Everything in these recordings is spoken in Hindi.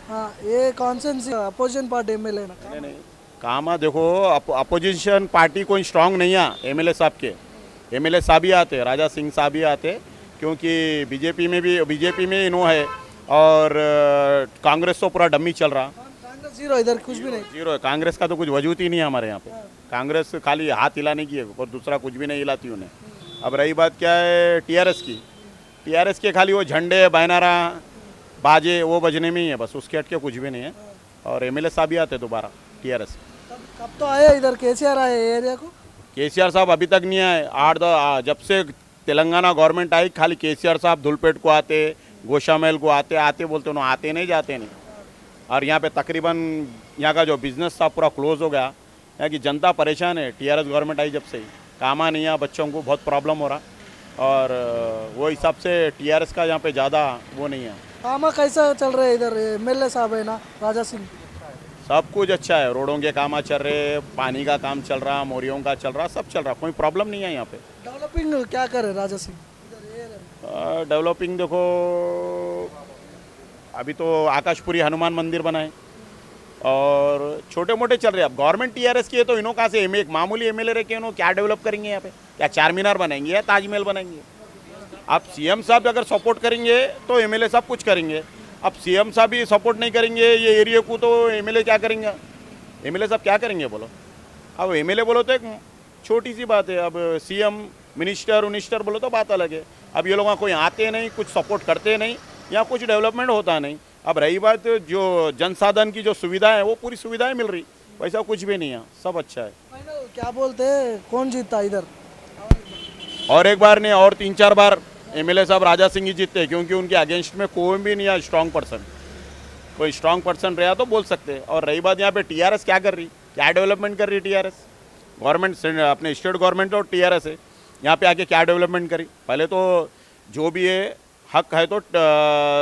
हाँ, ये कौन सी अपोजिशन पार्टी एमएलए ना नहीं नहीं, काम देखो, अपोजिशन पार्टी कोई स्ट्रांग नहीं है एमएलए साहब के। एमएलए साहब ही आते, राजा सिंह साहब ही आते, क्योंकि बीजेपी में इनो है, और कांग्रेस तो पूरा डम्मी चल रहा। कांग्रेस जीरो इधर कुछ भी नहीं। जीरो है, कांग्रेस का तो कुछ वजूद ही नहीं है हमारे यहाँ पे। कांग्रेस खाली हाथ हिलाने की है और दूसरा कुछ भी नहीं हिलाती उन्हें। अब रही बात क्या है टीआरएस की, टीआरएस के खाली वो झंडे बैनरा बाजे वो बजने में ही है बस, उसके हट के कुछ भी नहीं है। और एमएलए साहब ही आते दोबारा टीआरएस। कब तो आए इधर केसीआर आए एरिया को। केसीआर साहब अभी तक नहीं आए। जब से तेलंगाना गवर्नमेंट आई खाली केसीआर साहब धुलपेट को आते, गोशामहल को आते आते बोलते उन्होंने आते नहीं जाते नहीं। और यहाँ पे तकरीबन यहाँ का जो बिज़नेस था पूरा क्लोज हो गया। यहाँ की जनता परेशान है, टीआरएस गवर्नमेंट आई जब से ही कामा नहीं है, बच्चों को बहुत प्रॉब्लम हो रहा। और वो हिसाब से टीआरएस का यहाँ पे ज़्यादा वो नहीं है। कामा कैसा चल रहा है इधर एमएलए साहब है ना राजा सिंह। सब कुछ अच्छा है, रोडों के काम चल रहे, पानी का काम चल रहा, मोरियों का चल रहा, सब चल रहा, कोई प्रॉब्लम नहीं है यहाँ पे। डेवलपिंग क्या करे राजा सिंह डेवलपिंग देखो, अभी तो आकाशपुरी हनुमान मंदिर बना है और छोटे मोटे चल रहे हैं। अब गवर्नमेंट टीआरएस की है तो इन्हों कहाँ से एक मामूली एमएलए रह के इन्हों क्या डेवलप करेंगे यहाँ पे? क्या चार मीनार बनाएंगे या ताजमहल बनाएंगे? आप सीएम साहब अगर सपोर्ट करेंगे तो एमएलए साहब कुछ करेंगे। अब सीएम साहब भी सपोर्ट नहीं करेंगे ये एरिया को तो एमएलए क्या करेंगे? एमएलए साहब क्या करेंगे बोलो? अब एमएलए बोलो तो एक छोटी सी बात है, अब सीएम मिनिस्टर बोलो तो बात अलग है। अब ये लोग कोई आते नहीं, कुछ सपोर्ट करते नहीं, या कुछ डेवलपमेंट होता नहीं। अब रही बात जो जनसाधन की जो सुविधा है वो पूरी सुविधाएं मिल रही, वैसा कुछ भी नहीं है, सब अच्छा है। फाइनल क्या बोलते हैं कौन जीतता इधर। और एक बार नहीं और 3-4 बार एमएलए साहब राजा सिंह ही जीतते, क्योंकि उनके अगेंस्ट में कोई भी नहीं है स्ट्रांग पर्सन। कोई स्ट्रांग पर्सन रहा तो बोल सकते हैं। और रही बात यहाँ पे टीआरएस क्या कर रही, क्या डेवलपमेंट कर रही टीआरएस गवर्नमेंट, अपने स्टेट गवर्नमेंट और टीआरएस है, यहाँ पे आके क्या डेवलपमेंट करी? पहले तो जो भी है हक है तो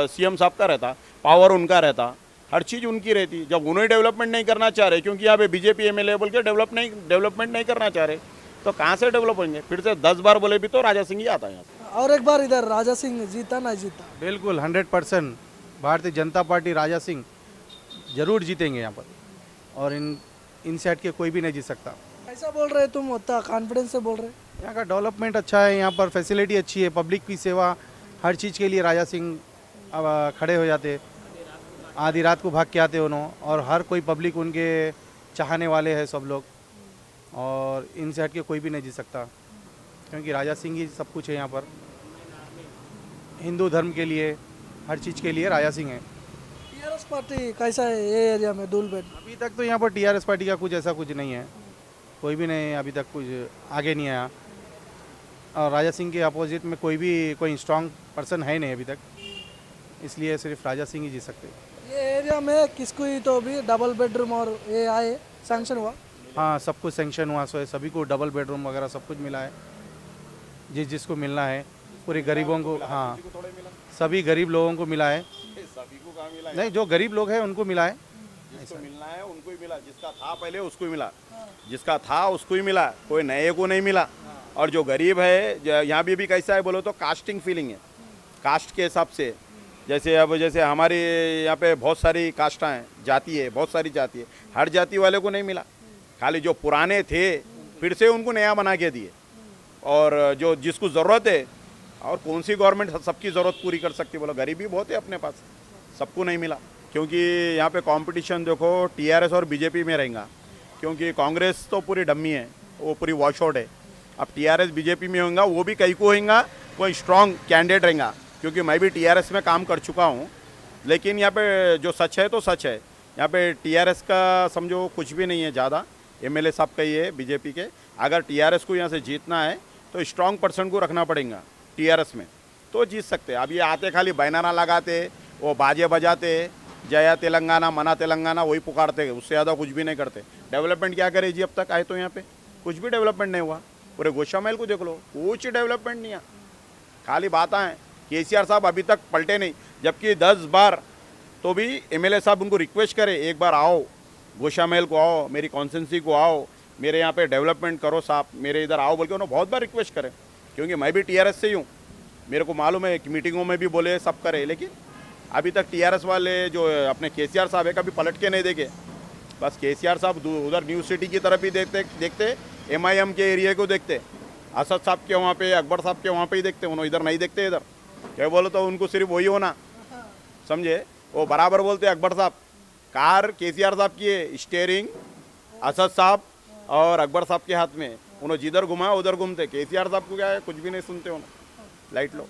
सीएम साहब का रहता, पावर उनका रहता, हर चीज़ उनकी रहती। जब उन्हें डेवलपमेंट नहीं करना चाह रहे, क्योंकि यहाँ पे बीजेपी एमएलए बोल के डेवलपमेंट नहीं करना चाह रहे, तो कहाँ से डेवलप होंगे? फिर से 10 बार बोले भी तो राजा सिंह ही आता है यहाँ से। और एक बार इधर राजा सिंह जीता ना जीता। बिल्कुल 100% भारतीय जनता पार्टी राजा सिंह जरूर जीतेंगे यहाँ पर, और इनसे हट के कोई भी नहीं जीत सकता। कैसा बोल रहे तुम, उतना कॉन्फिडेंस से बोल रहे। यहाँ का डेवलपमेंट अच्छा है, यहाँ पर फैसिलिटी अच्छी है, पब्लिक की सेवा हर चीज़ के लिए राजा सिंह अब खड़े हो जाते, आधी रात को भाग के आते उन्होंने, और हर कोई पब्लिक उनके चाहने वाले हैं सब लोग, और इनसे हट के कोई भी नहीं जीत सकता, क्योंकि राजा सिंह ही सब कुछ है यहाँ पर। हिंदू धर्म के लिए हर चीज़ के लिए राजा सिंह है। टीआरएस पार्टी कैसा है ये एरिया में धूलपेट। अभी तक तो यहाँ पर टीआरएस पार्टी का कुछ ऐसा कुछ नहीं है, कोई भी नहीं अभी तक कुछ आगे नहीं आया, और राजा सिंह के अपोजिट में कोई स्ट्रांग पर्सन है नहीं अभी तक, इसलिए सिर्फ राजा सिंह ही जीत सकते। ये एरिया में किसको ही तो भी डबल बेडरूम और ये आए सैंक्शन हुआ। हाँ, सब कुछ सेंक्शन हुआ, सो सभी को डबल बेडरूम वगैरह सब कुछ मिला है, जिसको मिलना है, पूरे गरीबों को। हाँ, सभी गरीब लोगों को मिला है। सभी को कहाँ मिला? नहीं, जो गरीब लोग हैं उनको मिला है। जिसको मिलना है उनको ही मिला, जिसका था पहले उसको ही मिला, जिसका था उसको ही मिला, कोई नए को नहीं मिला। और जो गरीब है यहाँ भी कैसा है बोलो तो कास्टिंग फीलिंग है, कास्ट के हिसाब से। जैसे हमारे यहाँ पे बहुत सारी कास्टां हैं, जाति है, बहुत सारी जाति है, हर जाति वाले को नहीं मिला। खाली जो पुराने थे फिर से उनको नया बना के दिए, और जो जिसको ज़रूरत है, और कौन सी गवर्नमेंट सबकी ज़रूरत पूरी कर सकती है बोलो? गरीबी बहुत है अपने पास, सबको नहीं मिला। क्योंकि यहाँ पे कंपटीशन देखो टीआरएस और बीजेपी में रहेगा, क्योंकि कांग्रेस तो पूरी डम्मी है, वो पूरी वॉश आउट है। अब टीआरएस बीजेपी में होगा, वो भी कई को होगा, कोई स्ट्रांग कैंडिडेट रहेगा, क्योंकि मैं भी टीआरएस में काम कर चुका हूँ। लेकिन यहाँ पे जो सच है तो सच है, यहाँ पे टीआरएस का समझो कुछ भी नहीं है, ज़्यादा एमएलए साहब का ही है बीजेपी के। अगर टीआरएस को यहाँ से जीतना है तो स्ट्रांग पर्सन को रखना पड़ेगा टीआरएस में, तो जीत सकते। अब ये आते खाली बैनरा लगाते, वो बाजे बजाते, जया तेलंगाना मना तेलंगाना वही पुकारते, उससे ज़्यादा कुछ भी नहीं करते। डेवलपमेंट क्या करे जी? अब तक आए तो यहाँ पे कुछ भी डेवलपमेंट नहीं हुआ। पूरे गोशामहल को देख लो, कुछ डेवलपमेंट नहीं है, खाली बातें हैं। केसीआर साहब अभी तक पलटे नहीं, जबकि 10 बार तो भी एमएलए साहब उनको रिक्वेस्ट करे, एक बार आओ गोशामहल को, आओ मेरी कॉन्स्टिट्यूंसी को, आओ मेरे यहाँ पे डेवलपमेंट करो साहब, मेरे इधर आओ बोल के उन्होंने बहुत बार रिक्वेस्ट करे। क्योंकि मैं भी टीआरएस से ही हूँ, मेरे को मालूम है कि मीटिंगों में भी बोले, सब करे, लेकिन अभी तक टीआरएस वाले जो अपने केसीआर साहब है कभी पलट के नहीं देखे। बस केसीआर साहब उधर न्यू सिटी की तरफ ही देखते एमआईएम के एरिया को देखते, असद साहब के वहाँ पे, अकबर साहब के वहाँ पे ही देखते, उन्होंने इधर नहीं देखते। इधर क्या बोलो तो उनको सिर्फ वही होना, समझे, वो बराबर बोलते अकबर साहब। कार केसीआर साहब की है, स्टेयरिंग असद साहब और अकबर साहब के हाथ में, उन्होंने जिधर घुमा उधर घूमते। केसीआर साहब को क्या है, कुछ भी नहीं सुनते उन्होंने, लाइट लो।